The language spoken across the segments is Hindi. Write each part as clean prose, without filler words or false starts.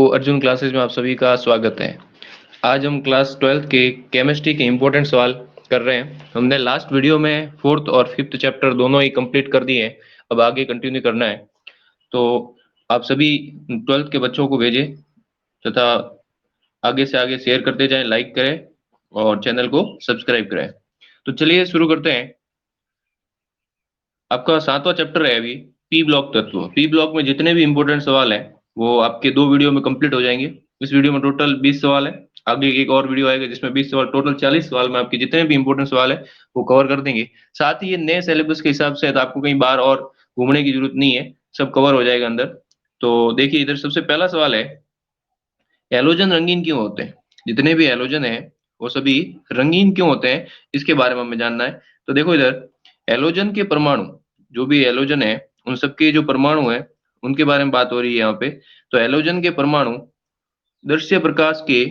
अर्जुन क्लासेस में आप सभी का स्वागत है। आज हम क्लास 12th के केमिस्ट्री के इम्पोर्टेंट सवाल कर रहे हैं। हमने लास्ट वीडियो में 4th और 5th चैप्टर दोनों ही कंप्लीट कर दिए हैं। अब आगे कंटिन्यू करना है, तो आप सभी 12th के बच्चों को भेजें तथा आगे से आगे शेयर करते जाएं, लाइक करें और चैनल को सब्सक्राइब करें। तो चलिए शुरू करते हैं। आपका 7वां चैप्टर है अभी पी ब्लॉक तत्व। पी ब्लॉक में जितने भी इंपॉर्टेंट सवाल हैं वो आपके 2 वीडियो में कंप्लीट हो जाएंगे। इस वीडियो में टोटल 20 सवाल है। आगे एक और वीडियो आएगा जिसमें 20 सवाल, टोटल 40 सवाल में आपके जितने भी इंपॉर्टेंट सवाल है वो कवर कर देंगे। साथ ही ये नए सिलेबस के हिसाब से है, तो आपको कहीं बार और घूमने की जरूरत नहीं है, सब कवर हो जाएगा अंदर। तो देखिए, इधर सबसे पहला सवाल है, हैलोजन रंगीन क्यों होते हैं? जितने भी हैलोजन है वो सभी रंगीन क्यों होते हैं, इसके बारे में हमें जानना है। तो देखो इधर, हैलोजन के परमाणु, जो भी हैलोजन है उन सबके जो परमाणु है उनके बारे में बात हो रही है यहाँ पे। तो हैलोजन के परमाणु दृश्य प्रकाश के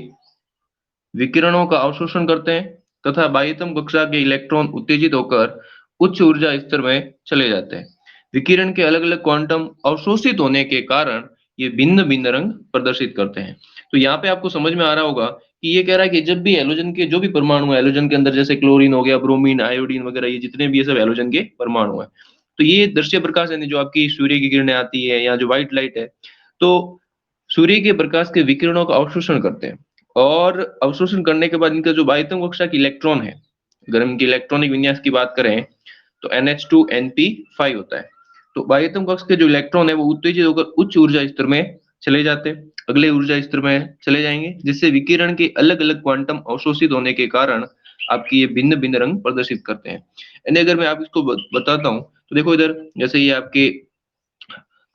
विकिरणों का अवशोषण करते हैं तथा बाह्यतम कक्षा के इलेक्ट्रॉन उत्तेजित होकर उच्च ऊर्जा स्तर में चले जाते हैं। विकिरण के अलग अलग क्वांटम अवशोषित होने के कारण ये भिन्न भिन्न रंग प्रदर्शित करते हैं। तो यहाँ पे आपको समझ में आ रहा होगा कि ये कह रहा है कि जब भी हैलोजन के जो भी परमाणु है, हैलोजन के अंदर जैसे क्लोरीन हो गया, ब्रोमीन, आयोडीन वगैरह, ये जितने भी ये सब हैलोजन के परमाणु है, तो ये दृश्य प्रकाश यानी जो आपकी सूर्य की किरणें आती है या जो व्हाइट लाइट है, तो सूर्य के प्रकाश के विकिरणों का अवशोषण करते हैं। और अवशोषण करने के बाद इनका जो बाह्यतम कक्षा की इलेक्ट्रॉन है, अगर हम इनकी इलेक्ट्रॉनिक विन्यास की बात करें तो NH2Np5 होता है। तो बाह्यतम कक्ष के जो इलेक्ट्रॉन है वो उत्तेजित होकर उच्च ऊर्जा स्तर में चले जाते हैं, अगले ऊर्जा स्तर में चले जाएंगे, जिससे विकिरण के अलग अलग क्वांटम अवशोषित होने के कारण आपकी ये भिन्न भिन्न रंग प्रदर्शित करते हैं। यानी अगर मैं आप इसको बताता हूँ तो देखो इधर, जैसे ये आपके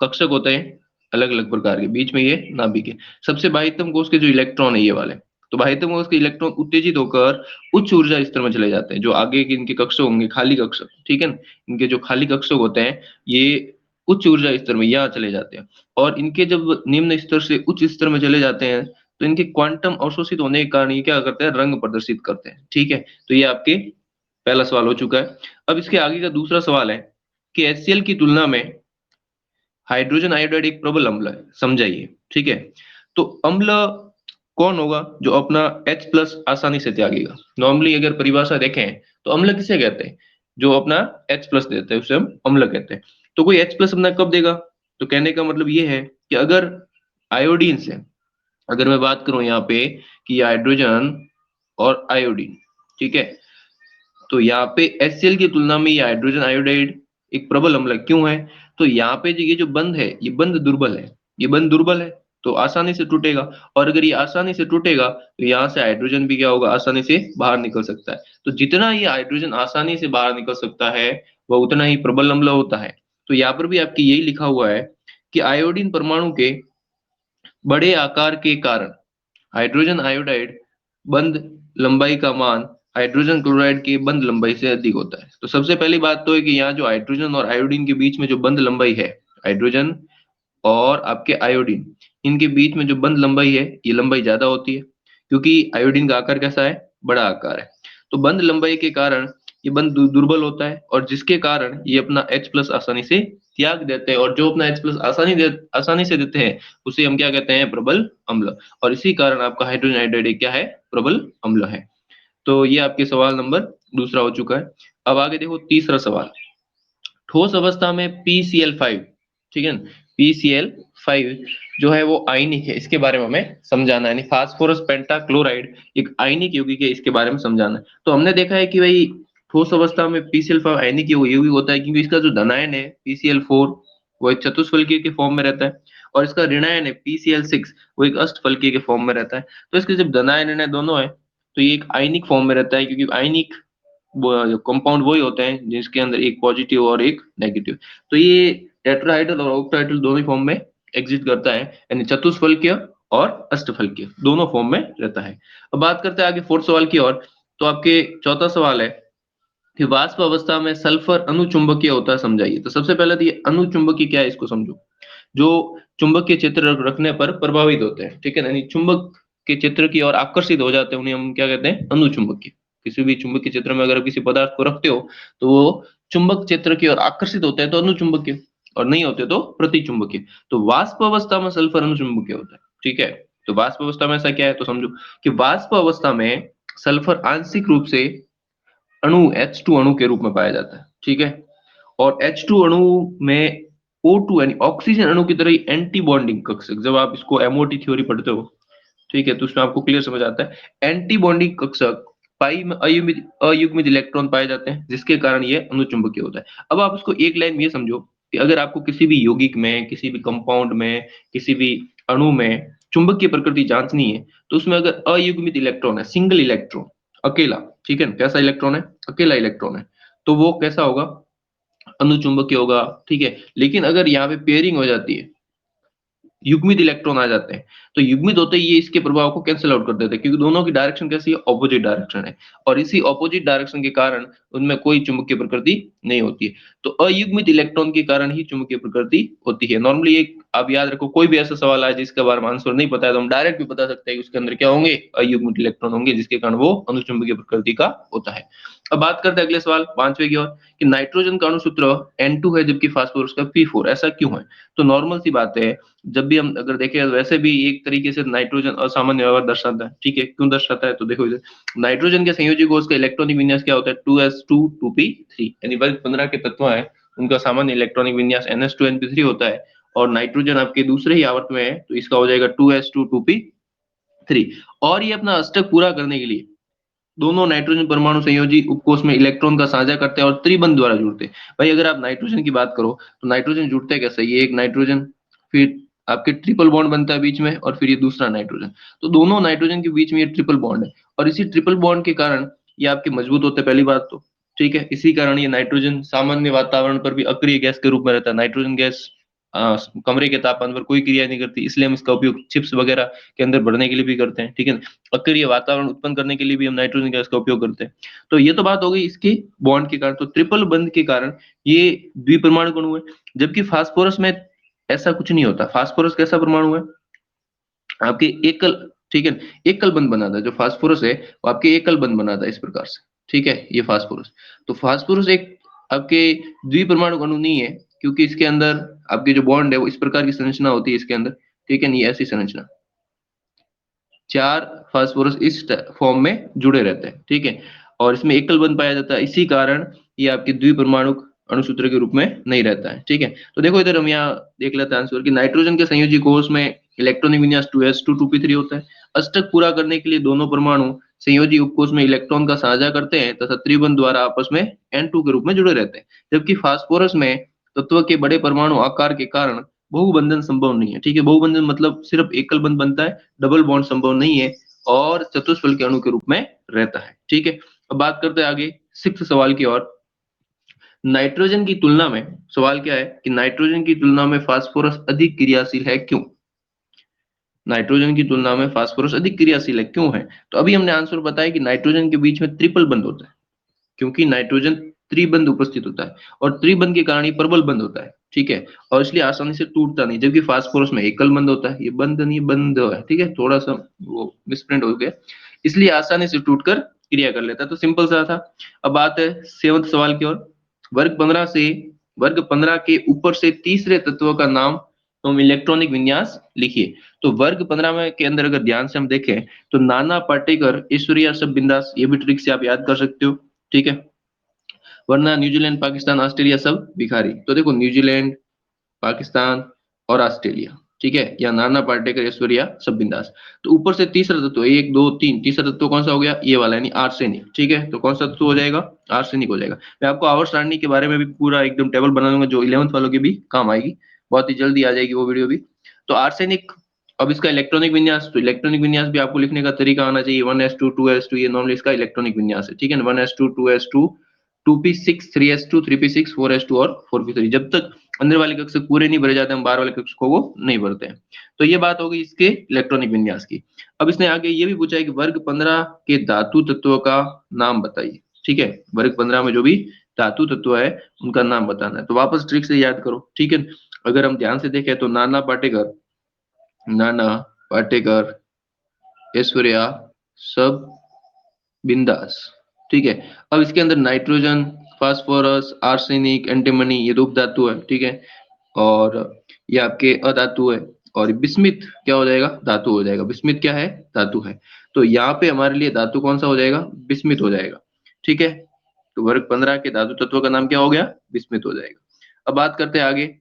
कक्षक होते हैं अलग अलग प्रकार के, बीच में ये नाभिक है। सबसे बाह्यतम कोश के जो इलेक्ट्रॉन है ये वाले, तो बाह्यतम कोश के इलेक्ट्रॉन उत्तेजित होकर उच्च ऊर्जा स्तर में चले जाते हैं। जो आगे के इनके कक्षक होंगे, खाली कक्षक, ठीक है ना, इनके जो खाली कक्षक होते हैं ये उच्च ऊर्जा स्तर में यहाँ चले जाते हैं। और इनके जब निम्न स्तर से उच्च स्तर में चले जाते हैं तो इनके क्वांटम अवशोषित होने के कारण ये क्या करते हैं, रंग प्रदर्शित करते हैं। ठीक है, तो ये आपके पहला सवाल हो चुका है। अब इसके आगे का दूसरा सवाल है कि HCl की तुलना में हाइड्रोजन आयोडाइड एक प्रबल अम्ल है, समझाइए। ठीक है, तो अम्ल कौन होगा जो अपना H प्लस आसानी से त्यागेगा? नॉर्मली अगर परिभाषा देखें तो अम्ल किसे कहते हैं? जो अपना H प्लस देते हैं उसे हम अम्ल कहते हैं। तो कोई H प्लस अपना कब देगा? तो कहने का मतलब ये है कि अगर आयोडीन से, अगर मैं बात करूं यहाँ पे कि हाइड्रोजन और आयोडीन, ठीक है, तो यहाँ पे HCl की तुलना में ये हाइड्रोजन आयोडाइड एक प्रबल अम्ल क्यों है? तो यहाँ पे जो ये जो बंध है ये बंध दुर्बल है, ये बंध दुर्बल है तो आसानी से टूटेगा। और अगर ये आसानी से टूटेगा तो यहाँ से हाइड्रोजन भी क्या होगा, आसानी से बाहर निकल सकता है। तो जितना ये हाइड्रोजन आसानी से बाहर निकल सकता है वह उतना ही प्रबल अम्ल होता है। तो यहाँ पर भी आपकी यही लिखा हुआ है कि आयोडीन परमाणु के बड़े आकार के कारण हाइड्रोजन आयोडाइड बंध लंबाई का मान हाइड्रोजन क्लोराइड की बंध लंबाई से अधिक होता है। तो सबसे पहली बात तो है कि यहाँ जो हाइड्रोजन और आयोडीन के बीच में जो बंध लंबाई है, हाइड्रोजन और आपके आयोडीन, इनके बीच में जो बंध लंबाई है ये लंबाई ज्यादा होती है, क्योंकि आयोडीन का आकार कैसा है, बड़ा आकार है। तो बंध लंबाई के कारण ये बंध दुर्बल होता है और जिसके कारण ये अपना H प्लस आसानी से त्याग देते हैं। और जो अपना H प्लस आसानी से देते हैं उसे हम क्या कहते हैं, प्रबल अम्ल। और इसी कारण आपका हाइड्रोजन आयोडाइड क्या है, प्रबल अम्ल है। तो ये आपके सवाल नंबर दूसरा हो चुका है। अब आगे देखो तीसरा सवाल, ठोस अवस्था में PCl5, ठीक है ना, PCl5 जो है वो आयनिक है, इसके बारे में हमें समझाना है। यानी फास्फोरस पेंटाक्लोराइड एक आयनिक यौगिक है, इसके बारे में समझाना है। तो हमने देखा है कि भाई ठोस अवस्था में PCl5 आयनिक यौगिक होता है क्योंकि इसका जो धनायन है PCl4 वो एक चतुष्फलकीय के फॉर्म में रहता है, और इसका ऋणायन है PCl6 वो एक अष्टफलकीय के फॉर्म में रहता है। तो इसके जब धनायन ऋणायन दोनों है तो ये एक आयनिक फॉर्म में रहता है, क्योंकि आयनिक कंपाउंड वही होते हैं जिसके अंदर एक पॉजिटिव और एक नेगेटिव। तो ये टेट्राहाइड्रल और ऑक्टाहाइड्रल दोनों फॉर्म में एग्जिस्ट करता है, यानी चतुष्फलकीय और अष्टफलकीय दोनों फॉर्म में रहता है। अब बात करते हैं आगे फोर्थ सवाल की ओर। तो आपके चौथा सवाल है कि वाष्प अवस्था में सल्फर अनुचुंबकीय होता है, समझाइए। तो सबसे पहले तो ये अनुचुंबकीय क्या है इसको समझो। जो चुंबकीय क्षेत्र रखने पर प्रभावित होते हैं, ठीक है ना, यानी चुंबक के क्षेत्र की ओर आकर्षित हो जाते हैं, उन्हें हम क्या कहते हैं, अनुचुंबकीय। किसी भी चुंबकीय क्षेत्र में अगर आप किसी पदार्थ को रखते हो तो वो चुंबक क्षेत्र की ओर आकर्षित होते हैं तो अनुचुंबकीय, और नहीं होते तो प्रतिचुंबकीय। तो वाष्प अवस्था में सल्फर अनुचुंबकीय होता है। ठीक है। तो वाष्प अवस्था में ऐसा क्या है, तो समझो कि वाष्प अवस्था में सल्फर आंशिक रूप से अणु H2 अणु के रूप में पाया जाता है, ठीक है। और H2 अणु में O2 यानी ऑक्सीजन अणु की तरह ही एंटी बॉन्डिंग कक्षक, जब आप इसको एमओटी थ्योरी पढ़ते हो, ठीक है, तो उसमें आपको क्लियर समझ आता है। एंटी बॉन्डिंग कक्षक पाई में अयुग्मित अयुग्मित इलेक्ट्रॉन पाए जाते हैं, जिसके कारण ये अनुचुंबकीय होता है। अब आप इसको एक लाइन में ये समझो कि अगर आपको किसी भी यौगिक में, किसी भी कंपाउंड में, किसी भी अणु में चुंबकीय प्रकृति जांचनी है, तो उसमें अगर अयुग्मित इलेक्ट्रॉन है, सिंगल इलेक्ट्रॉन, अकेला, ठीक है, कैसा इलेक्ट्रॉन है, अकेला इलेक्ट्रॉन है, तो वो कैसा होगा, अनुचुंबकीय होगा, ठीक है। लेकिन अगर यहाँ पे पेयरिंग हो जाती है, युग्मित इलेक्ट्रॉन आ जाते हैं, तो युग्मित होते ही ये इसके प्रभाव को कैंसिल आउट कर देते हैं, क्योंकि दोनों की डायरेक्शन कैसी है, ऑपोजिट डायरेक्शन है, और इसी ऑपोजिट डायरेक्शन के कारण उनमें कोई चुंबकीय प्रकृति नहीं होती है। तो अयुग्मित इलेक्ट्रॉन के कारण ही चुंबकीय प्रकृति होती है। नॉर्मली एक आप याद रखो, कोई भी ऐसा सवाल आए जिसके बारे में आंसर नहीं पता है, तो हम डायरेक्ट भी बता सकते हैं कि उसके अंदर क्या होंगे, अयुग्मित इलेक्ट्रॉन होंगे, जिसके कारण वो अनुचुंबकीय प्रकृति का होता है। अब बात करते हैं अगले सवाल 5वें की ओर, कि नाइट्रोजन का अणुसूत्र N2 है जबकि फास्फोरस का P4, ऐसा क्यों है? तो नॉर्मल सी बात है, जब भी हम अगर देखें, वैसे भी एक तरीके से नाइट्रोजन असामान्य व्यवहार दर्शाता है, ठीक है। क्यों दर्शाता है, तो देखो इधर नाइट्रोजन के संयोजी कोष का इलेक्ट्रॉनिक विन्यास क्या होता है, 2s2 2p3, यानी वर्ग 15 के तत्व है, उनका सामान्य इलेक्ट्रॉनिक विन्यास ns2 np3 होता है, और नाइट्रोजन आपके दूसरे ही आवर्त में है, तो इसका हो जाएगा 2s2 2p3। और ये अपना अष्टक पूरा करने के लिए दोनों नाइट्रोजन परमाणु संयोजी उपकोष में इलेक्ट्रॉन का साझा करते हैं और त्रिबंध द्वारा जुड़ते हैं। भाई अगर आप नाइट्रोजन की बात करो, तो नाइट्रोजन जुड़ते कैसे, ये एक नाइट्रोजन, फिर आपके ट्रिपल बॉन्ड बनता है बीच में, और फिर ये दूसरा नाइट्रोजन, तो दोनों नाइट्रोजन के बीच में ये ट्रिपल बॉन्ड है, और इसी ट्रिपल बॉन्ड के कारण ये आपके मजबूत होते हैं, पहली बात तो, ठीक है। इसी कारण ये नाइट्रोजन सामान्य वातावरण पर भी अक्रिय गैस के रूप में रहता है। नाइट्रोजन गैस कमरे के तापमान पर कोई क्रिया नहीं करती, इसलिए हम इसका उपयोग चिप्स वगैरह के अंदर भरने के लिए भी करते हैं, ठीक है। अक्रिय वातावरण उत्पन्न करने के लिए भी हम नाइट्रोजन गैस का उपयोग करते हैं। तो ये तो बात हो गई इसके बॉन्ड के कारण, तो ट्रिपल बंध के कारण ये द्विपरमाणु अणु है। जबकि फास्फोरस में ऐसा कुछ नहीं होता। फास्फोरस कैसा परमाणु है, आपके एकल, ठीक है, एकल बंध बनाता है। जो फास्फोरस है वो आपके एकल बंध बनाता है इस प्रकार से, ठीक है, ये फास्फोरस। तो फास्फोरस एक आपके द्विपरमाणु अणु नहीं है, क्योंकि इसके अंदर आपके जो बॉन्ड है वो इस प्रकार की संरचना होती है इसके अंदर, ठीक है, ये ऐसी संरचना, 4 फास्फोरस इस फॉर्म में जुड़े रहते हैं, ठीक है, और इसमें एकल बंध पाया जाता है, इसी कारण ये आपके द्विपरमाणु अणुसूत्र के रूप में नहीं रहता है, ठीक है। तो देखो इधर हम यहाँ देख लेते हैं आंसर, कि नाइट्रोजन के संयोजी कोष में इलेक्ट्रॉनिक विन्यास 2s2 2p3 होता है। अष्टक पूरा करने के लिए दोनों परमाणु संयोजी उपकोष में इलेक्ट्रॉन का साझा करते हैं तथा त्रिबंध द्वारा आपस में N2 के रूप में जुड़े रहते हैं। जबकि फास्फोरस में तत्व के बड़े परमाणु आकार के कारण बहुबंधन संभव नहीं है, ठीक है। बहुबंधन मतलब सिर्फ एकल बंध बनता है, डबल बॉन्ड संभव नहीं है, और चतुष्फल के अणु के रूप में रहता है, ठीक है। अब बात करते हैं आगे 6 सवाल की ओर। नाइट्रोजन की तुलना में, सवाल क्या है कि नाइट्रोजन की तुलना में फास्फोरस अधिक क्रियाशील है, क्यों? नाइट्रोजन की तुलना में फास्फोरस अधिक क्रियाशील है, क्यों है? तो अभी हमने आंसर बताया कि नाइट्रोजन के बीच में ट्रिपल बंध होता है, क्योंकि नाइट्रोजन त्रिबंध उपस्थित होता है, और त्रिबंध के कारण ये प्रबल बंध होता है, ठीक है, और इसलिए आसानी से टूटता नहीं। जबकि फास्फोरस में एकल बंध होता है, ये बंध नहीं बंध है, ठीक है, थोड़ा सा वो मिसप्रिंट हो गया, इसलिए आसानी से टूटकर क्रिया कर लेता है। तो सिंपल सा था। अब बात है 7वें सवाल की ओर। वर्ग 15 के ऊपर से तीसरे तत्व का नाम एवं इलेक्ट्रॉनिक विन्यास लिखिए। तो वर्ग 15 में के अंदर अगर ध्यान से हम देखें, तो नाना पाटेकर, ईश्वरिया सब बिंदास, ये भी ट्रिक से आप याद कर सकते हो, ठीक है। वरना न्यूजीलैंड, पाकिस्तान, ऑस्ट्रेलिया सब भिखारी। तो देखो न्यूजीलैंड, पाकिस्तान और ऑस्ट्रेलिया, ठीक है, या नाना पाटेकर, ऐश्वर्या सब बिंदास। तो ऊपर से तीसरा तत्व 1 2 3, तीसरा तत्व कौन सा हो गया, ये वाला, यानी आर्सेनिक, ठीक है। तो कौन सा तत्व हो जाएगा, आर्सेनिक हो जाएगा। मैं आपको आवर्त सारणी के बारे में भी पूरा एकदम टेबल बना दूंगा, जो 11th वालों के भी काम आएगी, बहुत ही जल्दी आ जाएगी वो वीडियो भी। तो आर्सेनिक, अब इसका इलेक्ट्रॉनिक विन्यास, तो इलेक्ट्रॉनिक विन्यास भी आपको लिखने का तरीका आना चाहिए, 1s2 2s2, ये नॉर्मली इसका इलेक्ट्रॉनिक विन्यास है, ठीक है, 1s2 2s2 2p6 3s2 3p6 4s2 और 4p3। जब तक अंदर वाले कक्षक पूरे नहीं भरे जाते, हम बाहर वाले कक्षकों को नहीं भरते हैं। तो ये बात हो गई इसके इलेक्ट्रॉनिक विन्यास की। अब इसने आगे ये भी पूछा है कि वर्ग 15 के धातु तत्वों का नाम बताइए, ठीक है। वर्ग 15 में जो भी धातु तत्व है उनका नाम बताना है। तो वापस ट्रिक से याद करो, ठीक है। अगर हम ध्यान से देखें तो नाना पाटेकर, ऐश्वर्या सब बिंदास, ठीक है। अब इसके अंदर नाइट्रोजन, फास्फोरस, आर्सेनिक, एंटीमनी, ये रूप धातु है, ठीक है, और ये आपके अधातु है। और बिस्मित क्या हो जाएगा, धातु हो जाएगा। बिस्मित क्या है, धातु है। तो यहाँ पे हमारे लिए धातु कौन सा हो जाएगा, बिस्मित हो जाएगा। ठीक है, तो वर्ग 15 के धातु तत्व का नाम क्या हो गया, बिस्मित हो जाएगा। अब बात करते हैं आगे,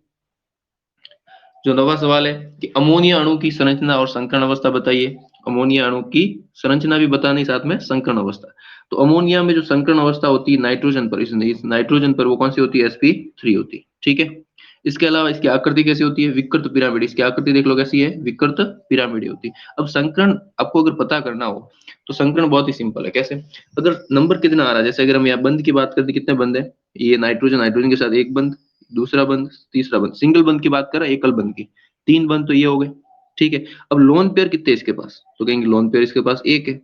जो नवा सवाल है कि अमोनिया अणु की संरचना और संकरण अवस्था बताइए। अमोनिया अणु की संरचना भी बतानी, साथ में संकरण अवस्था। तो अमोनिया में जो संकरण अवस्था होती है नाइट्रोजन पर, इस नाइट्रोजन पर वो कौन सी होती है, sp3 होती है। ठीक है, इसके अलावा इसकी आकृति कैसी होती है, विकृत पिरामिड। इसकी आकृति देख लो कैसी है, विकृत पिरामिड होती है। अब संकरण आपको अगर पता करना हो तो संकरण बहुत ही सिंपल है। कैसे, अगर नंबर कितना आ रहा है, जैसे अगर हम यहाँ बंद की बात करते, कितने बंद है, ये नाइट्रोजन, नाइट्रोजन के साथ एक बंद, दूसरा बंद, तीसरा बंद। सिंगल बंद की बात कर रहा है, एकल बंद की, 3 बंद तो ये हो गए। ठीक है, अब लोन पेयर कितने इसके पास, तो कहेंगे लोन पेयर इसके पास एक है,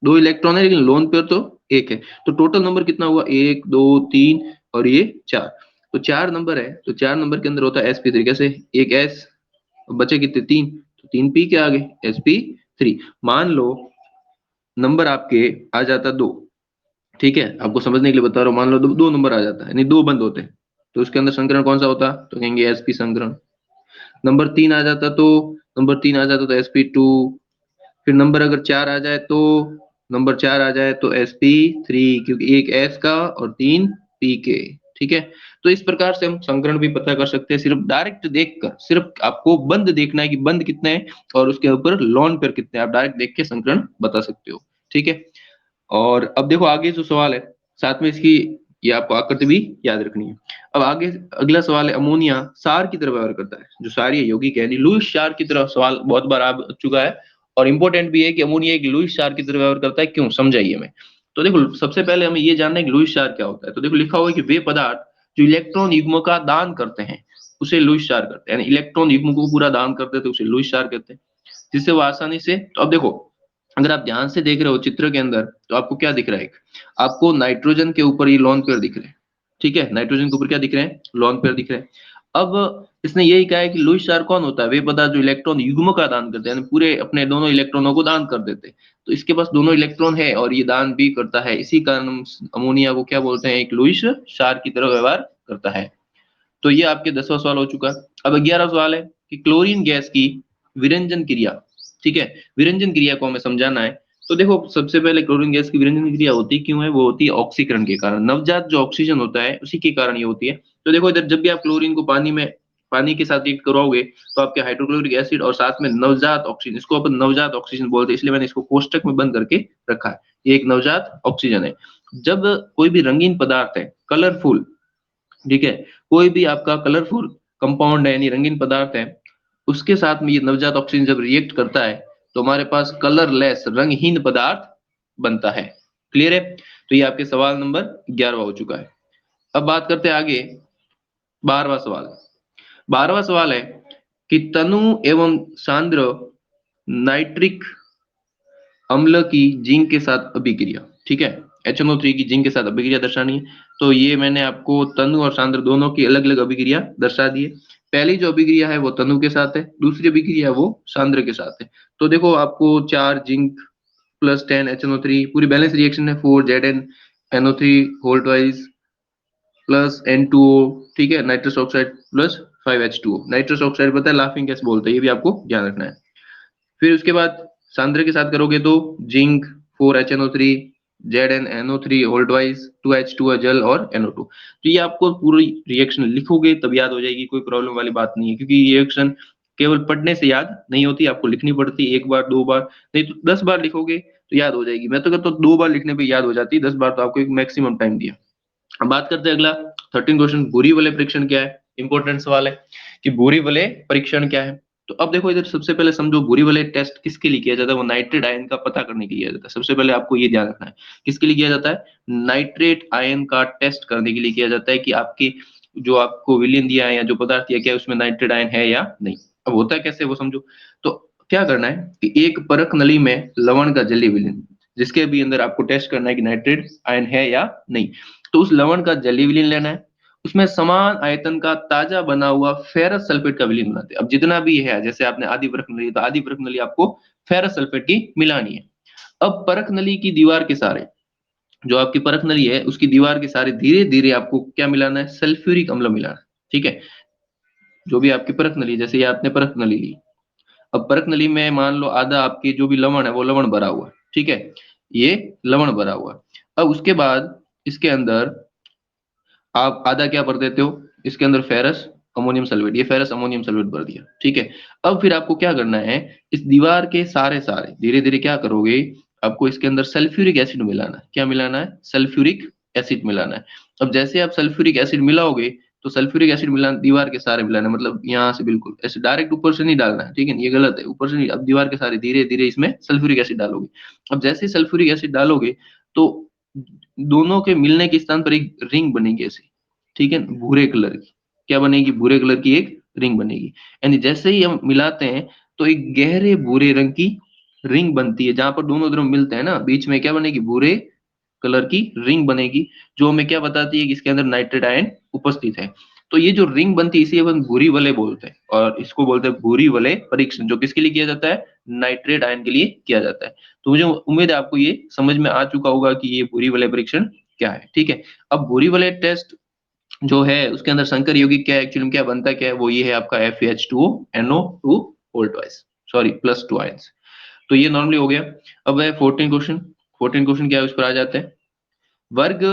2 इलेक्ट्रॉन है लेकिन लोन पेयर तो एक है। तो टोटल नंबर कितना हुआ, 1 2 3 और ये 4। तो 4 नंबर है, तो 4 नंबर के अंदर होता है sp3। कैसे, एक s, बचे कितने, 3, तो 3 p के आगे sp3। मान लो नंबर आपके आ जाता 2, ठीक है, आपको समझने के लिए बता रहा हूँ, मान लो 2 नंबर आ जाता है, यानी 2 बंद होते हैं, तो उसके अंदर संकरण कौन सा होता, तो कहेंगे sp संकरण। नंबर 3 आ जाता तो, नंबर 3 आ जाता तो sp2। फिर नंबर अगर 4 आ जाए तो, नंबर 4 आ जाए तो sp3, क्योंकि एक s का और 3 p के। ठीक है, तो इस प्रकार से हम संकरण भी पता कर सकते हैं, सिर्फ डायरेक्ट देखकर। सिर्फ आपको बंद देखना है कि बंद कितने हैं और उसके ऊपर लोन पेयर कितने हैं, आप डायरेक्ट देख के संकरण बता सकते हो। ठीक है, और अब देखो आगे जो सवाल है, साथ में इसकी ये आपको आकृति भी याद रखनी है। अब आगे अगला सवाल है, अमोनिया सार की तरह व्यवहार करता है। जो सारी यौगिक है, लुईस सार की तरह, सवाल बहुत बार आ चुका है और इंपॉर्टेंट भी है कि अमोनिया एक लुईस सार की तरह व्यवहार करता है। क्यों, समझाइए हमें। तो देखो सबसे पहले हमें ये जानना है कि लुईस सार क्या होता है। तो देखो लिखा हुआ है कि वे पदार्थ जो इलेक्ट्रॉन युग्म का दान करते हैं उसे लुईस सार करते हैं, यानी इलेक्ट्रॉन युग्म को पूरा दान करते थे उसे लुईस सार कहते हैं, जिससे वो आसानी से। तो अब देखो अगर आप ध्यान से देख रहे हो चित्र के अंदर, तो आपको क्या दिख रहा है, आपको नाइट्रोजन के ऊपर ये लोन पेयर दिख रहे हैं। ठीक है, नाइट्रोजन के ऊपर क्या दिख रहे हैं, लोन पेयर दिख रहे हैं। अब इसने यही कहा है कि लुईस सार कौन होता है, वे पदार्थ जो इलेक्ट्रॉन युग्म का दान करते हैं, यानी पूरे अपने दोनों इलेक्ट्रॉनों को दान कर देते हैं। तो इसके पास दोनों इलेक्ट्रॉन है और ये दान भी करता है, इसी कारण हम अमोनिया को क्या बोलते हैं, एक लुईस सार की तरह व्यवहार करता है। तो ये आपके 10वां सवाल हो चुका। अब 11वां सवाल है कि क्लोरीन गैस की विरंजन क्रिया। ठीक है, विरंजन क्रिया को हमें समझाना है। तो देखो सबसे पहले क्लोरीन गैस की विरंजन क्रिया होती क्यों है, वो होती है ऑक्सीकरण के कारण। नवजात जो ऑक्सीजन होता है उसी के कारण ये होती है। तो देखो इधर जब भी आप क्लोरीन को पानी के साथ रिएक्ट करवाओगे तो आपके हाइड्रोक्लोरिक एसिड और साथ में नवजात ऑक्सीजन, इसको अपन नवजात ऑक्सीजन बोलते हैं, इसलिए मैंने इसको कोष्टक में बंद करके रखा है। ये एक नवजात ऑक्सीजन है। जब कोई भी रंगीन पदार्थ है, कलरफुल, ठीक है, कोई भी आपका कलरफुल कंपाउंड है यानी रंगीन पदार्थ है, उसके साथ में ये नवजात ऑक्सीजन जब रिएक्ट करता है तो हमारे पास कलरलेस रंगहीन पदार्थ बनता है। क्लियर है, तो ये आपके सवाल नंबर 11वां हो चुका है। अब बात करते हैं आगे 12वां सवाल। 12वां सवाल है कि तनु एवं सांद्र नाइट्रिक अम्ल की जिंक के साथ अभिक्रिया। ठीक है, HNO3 की जिंक के साथ अभिक्रिया दर्शानी है। तो ये मैंने आपको तनु और सांद्र दोनों की अलग अलग अभिक्रिया दर्शा दी है। पहली जो अभिक्रिया है वो तनु के साथ है, दूसरी अभिक्रिया वो सांद्र के साथ है। तो देखो आपको 4 जिंक प्लस 10 HNO3 पूरी बैलेंस रिएक्शन है, 4 ZnNO3 whole twice plus N2O। ठीक है, nitrous oxide plus 5H2O। Nitrous oxide पता है लाफिंग गैस बोलते हैं, ये भी आपको ध्यान रखना है। फिर उसके बाद सांद्र के साथ करोगे तो zinc 4HNO3 ZnNO3 whole twice 2H2 जल और NO2। तो ये आपको पूरी रिएक्शन लिखोगे तब याद हो जाएगी, कोई प्रॉब्लम वाली बात नहीं है, क्योंकि ये रिएक्शन केवल पढ़ने से याद नहीं होती, आपको लिखनी पड़ती है 1 बार 2 बार, नहीं तो 10 बार लिखोगे तो याद हो जाएगी। मैं तो कहता हूँ 2 बार लिखने पे याद हो जाती है, 10 बार तो आपको एक मैक्सिमम टाइम दिया। अब बात करते हैं अगला 13 क्वेश्चन, भूरी वलय परीक्षण क्या है। इंपॉर्टेंट सवाल है कि भूरी वलय परीक्षण क्या है। तो अब देखो इधर सबसे पहले समझो भूरी वलय टेस्ट किसके लिए किया जाता है, वो नाइट्रेट आयन का पता करने के लिए किया जाता है। सबसे पहले आपको ये ध्यान रखना है किसके लिए किया जाता है, नाइट्रेट आयन का टेस्ट करने के लिए किया जाता है कि आपकी जो आपको विलयन दिया है या जो पदार्थ दिया क्या उसमें नाइट्रेट आयन है या नहीं। अब होता है कैसे वो समझो। तो क्या करना है कि एक परख नली में लवण का जलीय विलयन, जिसके भी अंदर आपको टेस्ट करना है कि नाइट्रेट आयन है या नहीं। तो उस लवण का जलीय विलयन लेना है, उसमें समान आयतन का ताजा बना हुआ फेरस सल्फेट का विलयन बनाते हैं। अब जितना भी है, जैसे आपने आधी परख नली, तो आधी परख नली आपको फेरस सल्फेट की मिलानी है। अब परख नली की दीवार के सारे, जो आपकी परख नली है उसकी दीवार के सारे धीरे धीरे आपको क्या मिलाना है, सल्फ्यूरिक अम्ल मिलाना है। ठीक है, जो भी आपकी परख नली, जैसे ये आपने परख नली ली, अब परक नली में मान लो आधा आपकी जो भी लवण है वो लवण भरा हुआ है, ठीक है, ये लवण भरा हुआ है। अब उसके बाद इसके अंदर आप आधा क्या भर देते हो, इसके अंदर फेरस अमोनियम सल्फेट, ये फेरस अमोनियम सल्फेट भर दिया, ठीक है। अब फिर आपको क्या करना है, इस दीवार के सारे सारे धीरे धीरे क्या करोगे, आपको इसके अंदर सल्फ्यूरिक एसिड मिलाना है। क्या मिलाना है, सल्फ्यूरिक एसिड मिलाना है। अब जैसे आप सल्फ्यूरिक एसिड मिलाओगे तो सल्फ्यूरिक एसिड मिलाना, दीवार के सारे मिलाना है, मतलब यहाँ से बिल्कुल ऐसे डायरेक्ट ऊपर से नहीं डालना है, ठीक है, ये गलत है, ऊपर से नहीं, अब दीवार के सारे धीरे धीरे इसमें सल्फ्यूरिक एसिड डालोगे। अब जैसे ही सल्फ्यूरिक एसिड डालोगे तो दोनों के मिलने के स्थान पर एक रिंग बनेगी ऐसे, ठीक है, भूरे कलर की। क्या बनेगी, भूरे कलर की एक रिंग बनेगी। यानी जैसे ही हम मिलाते हैं तो एक गहरे भूरे रंग की रिंग बनती है, जहां पर दोनों तरफ मिलते हैं ना, बीच में क्या बनेगी, भूरे कलर की रिंग बनेगी, जो हमें क्या बताती है कि इसके अंदर नाइट्रेट आयन उपस्थित है। तो ये जो रिंग बनती है इसे अपन भूरी वलय बोलते हैं, और इसको बोलते हैं भूरी वलय परीक्षण, जो किसके लिए किया जाता है, नाइट्रेट आयन के लिए किया जाता है। तो मुझे उम्मीद है आपको ये समझ में आ चुका होगा कि ये भूरी वलय परीक्षण क्या है, ठीक है। अब भूरी वलय टेस्ट जो है उसके अंदर संकर यौगिक क्या है, एक्चुअली में क्या बनता है, क्या है वो, ये है आपका FeH2O NO2 volt wise, sorry +2 ions. तो ये नॉर्मली हो गया। अब है 14 क्वेश्चन। 14 क्वेश्चन क्या है, उस पर आ जाते हैं। वर्ग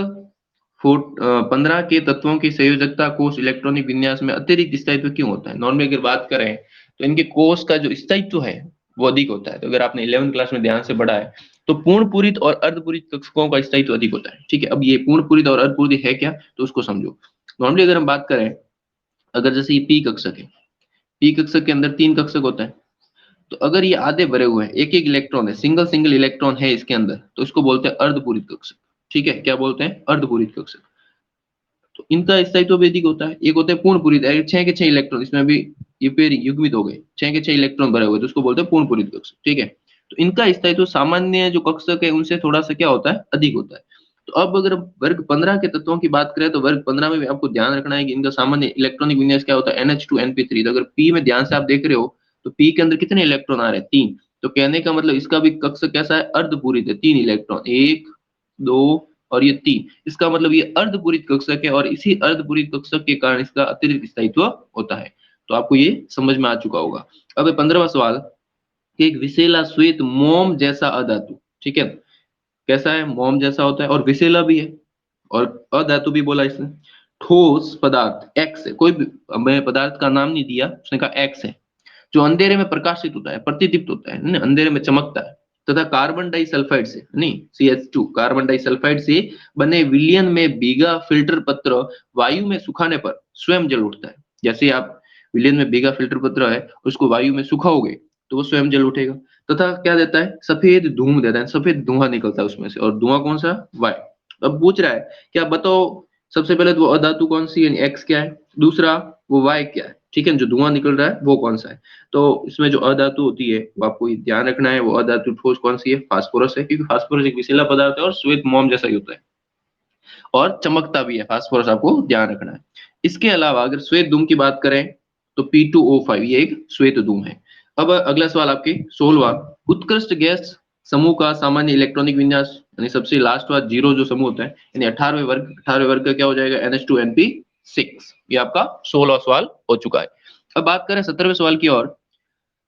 15 के तत्वों की संयोजकता कोष इलेक्ट्रॉनिक विन्यास में अतिरिक्त स्थायित्व क्यों होता है। नॉर्मली अगर बात करें तो इनके कोष का जो स्थायित्व है वो अधिक होता है। तो अगर आपने 11th क्लास में ध्यान से पढ़ा है तो पूर्ण पूरित और अर्धपूरित कक्षकों का स्थायित्व अधिक होता है, ठीक है। अब ये पूर्ण पूरित और अर्धपूरित है क्या, तो उसको समझो। नॉर्मली अगर हम बात करें, अगर जैसे ये पी कक्षक है, पी कक्षक के अंदर 3 कक्षक होता है, तो अगर ये आधे भरे हुए हैं, एक एक इलेक्ट्रॉन है, सिंगल सिंगल इलेक्ट्रॉन है इसके अंदर, तो इसको बोलते हैं अर्धपूरित कक्षक, ठीक है। क्या बोलते हैं, अर्धपूरित कक्षक। तो इनका स्थायित्व भी अधिक होता है। एक होता है पूर्ण पूरित, 6 के 6 इलेक्ट्रॉन, इसमें भी ये पेयरिंग युग्मित हो गए, 6 के 6 इलेक्ट्रॉन भरे हुए, तो उसको बोलते हैं पूर्ण पूरित कक्षक, ठीक है। तो इनका स्थायित्व सामान्य जो कक्षक है उनसे थोड़ा सा क्या होता है, अधिक होता है। तो अब अगर वर्ग 15 के तत्वों की बात करें तो वर्ग 15 में भी आपको ध्यान रखना है कि इनका सामान्य इलेक्ट्रॉनिक विन्यास क्या होता है, NH2 NP3। तो अगर पी में ध्यान से आप देख रहे हो तो पी के अंदर कितने इलेक्ट्रॉन आ रहे हैं, 3। तो कहने का मतलब इसका भी कक्षक कैसा है, अर्धपूरित है, 3 इलेक्ट्रॉन, 1 2 और ये 3, इसका मतलब ये अर्धपूरित कक्षक है, और इसी अर्धपूरित कक्षक के कारण इसका अतिरिक्त स्थायित्व होता है। तो आपको ये समझ में आ चुका होगा। अब 15वां सवाल, कि एक विषैला श्वेत मोम जैसा अधातु, ठीक है, कैसा है, मोम जैसा होता है और विषैला भी है, और अधातु भी बोला इसने। ठोस पदार्थ एक्स है, कोई भी हमें पदार्थ का नाम नहीं दिया, उसने कहा एक्स है, जो अंधेरे में प्रकाशित होता है, प्रतिदीप्त होता है ना, अंधेरे में चमकता है, तथा कार्बन डाइसल्फाइड से नहीं, CH2 कार्बन डाइसल्फाइड से बने विलयन में भीगा फिल्टर पत्र वायु में सुखाने पर स्वयं जल उठता है। जैसे आप विलयन में भीगा फिल्टर पत्र है, उसको वायु में सुखाओगे तो वो स्वयं जल उठेगा। तथा क्या देता है, सफेद धूम देता है, सफेद धुआं निकलता है उसमें से, और धुआं कौन सा, वायु। अब पूछ रहा है क्या बताओ, सबसे पहले तो वो अधातु कौन सी है, एक्स क्या है, दूसरा वो वाई क्या है, ठीक है, जो धुआं निकल रहा है वो कौन सा है। तो इसमें जो अधातु होती है वो आपको ये ध्यान रखना है, वो अधातु ठोस कौन सी है, फास्फोरस है, क्योंकि फास्फोरस एक विषैला पदार्थ है और श्वेत मोम जैसा ही होता है और चमकता भी है, फास्फोरस आपको ध्यान रखना है। इसके अलावा अगर श्वेत धूम की बात करें तो P2O5 ये एक श्वेत धूम है। अब अगला सवाल आपके 16वां, उत्कृष्ट गैस समूह का सामान्य इलेक्ट्रॉनिक विन्यास, यानी सबसे लास्ट वाला 0 जो समूह होता है, यानी 18वें वर्ग का क्या हो जाएगा, NH2NP6। ये आपका 16वां सवाल हो चुका है। अब बात करें 17वें सवाल की ओर,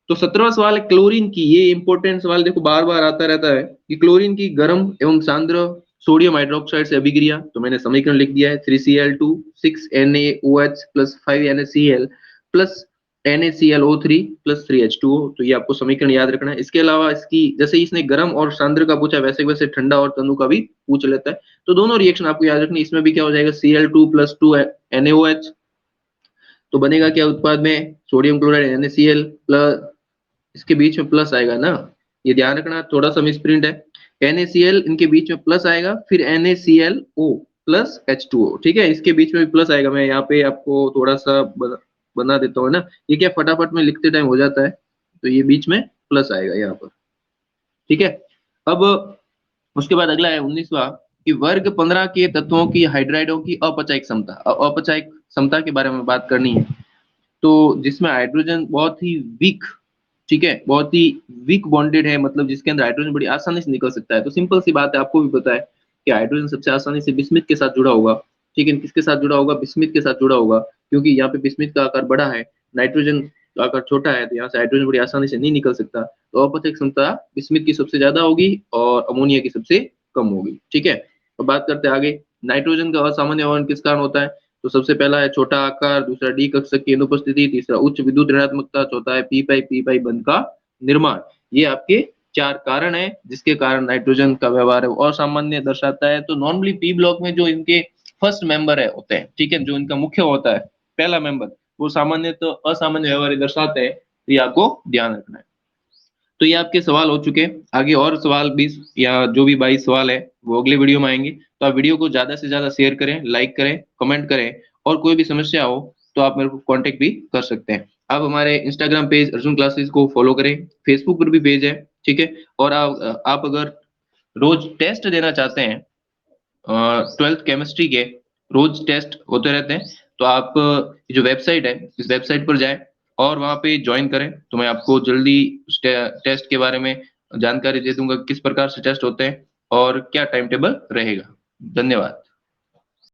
तो 17वां सवाल है क्लोरीन की। ये इंपॉर्टेंट सवाल देखो बार बार आता रहता है कि क्लोरीन की गर्म एवं सांद्र सोडियम हाइड्रोक्साइड से अभिक्रिया। तो मैंने समीकरण लिख दिया है, 3Cl2 6NaOH plus 5NaCl plus NaClO3 plus 3H2O। तो ये आपको समीकरण याद रखना है। इसके अलावा इसकी, जैसे इसने गर्म और सांद्र का पूछा, वैसे वैसे ठंडा और तनु का भी पूछ लेता है। तो दोनों रिएक्शन आपको याद रखनी। इसमें भी क्या हो जाएगा, Cl2 प्लस 2 NaOH, तो बनेगा क्या उत्पाद में, सोडियम क्लोराइड NaCl प्लस, इसके बीच में प्लस आएगा ना, ये ध्यान रखना, थोड़ा सा मिसप्रिंट है। NaCl इनके बीच में प्लस आएगा, फिर NaClO प्लस H2O, ठीक है, इसके बीच में भी प्लस आएगा। मैं यहाँ पे आपको थोड़ा सा बना देता हूँ ना, ये क्या फटाफट में लिखते टाइम हो जाता है, तो ये बीच में प्लस आएगा यहाँ पर, ठीक है। अब उसके बाद अगला है 19वां, कि वर्ग 15 के तत्वों की हाइड्राइडों की अपचयिक क्षमता। अपचयिक क्षमता के बारे में बात करनी है। तो जिसमें हाइड्रोजन बहुत ही वीक, ठीक है, बहुत ही वीक बॉन्डेड है, मतलब जिसके अंदर हाइड्रोजन बड़ी आसानी से निकल सकता है। तो सिंपल सी बात है, आपको भी पता है कि हाइड्रोजन सबसे आसानी से बिस्मिथ के साथ जुड़ा होगा, ठीक है, किसके साथ जुड़ा होगा, बिस्मिथ के साथ जुड़ा होगा, क्योंकि यहाँ पे बिस्मिथ का आकार बड़ा है, नाइट्रोजन तो आकार छोटा है तो यहाँ से हाइड्रोजन बड़ी आसानी से नहीं निकल सकता, तो अपचय क्षमता स्मिथ की सबसे ज्यादा होगी और अमोनिया की सबसे कम होगी। ठीक है, अब बात करते हैं आगे, नाइट्रोजन का असामान्य वर्ण किस कारण होता है? तो सबसे पहला है छोटा आकार, दूसरा डी कक्षक की अनुपस्थिति, तीसरा उच्च विद्युत ऋणात्मकता, चौथा है पी पाई बंध का निर्माण। ये आपके 4 कारण है जिसके कारण नाइट्रोजन का व्यवहार है वो असामान्य दर्शाता है। तो नॉर्मली पी ब्लॉक में जो इनके फर्स्ट मेंबर है होते हैं, ठीक है, जो इनका मुख्य होता है पहला मेंबर, वो सामान्य तो असामान्य व्यवहार दर्शाते हैं, तो ये आपको ध्यान रखना है। तो ये आपके सवाल हो चुके हैं, आगे और सवाल 20 या जो भी 22 सवाल है वो अगले वीडियो में आएंगे। तो आप वीडियो को ज्यादा से ज्यादा शेयर करें, लाइक करें, कमेंट करें, और कोई भी समस्या हो तो आप मेरे को कांटेक्ट भी कर सकते हैं। आप हमारे इंस्टाग्राम पेज अर्जुन क्लासेस को फॉलो करें, फेसबुक पर भी पेज है, ठीक है। और आप अगर रोज टेस्ट देना चाहते हैं 12th केमिस्ट्री के, रोज टेस्ट होते रहते हैं, तो आप जो वेबसाइट है इस वेबसाइट पर जाएं और वहां पे ज्वाइन करें, तो मैं आपको जल्दी टेस्ट के बारे में जानकारी दे दूंगा, किस प्रकार से टेस्ट होते हैं और क्या टाइम टेबल रहेगा। धन्यवाद।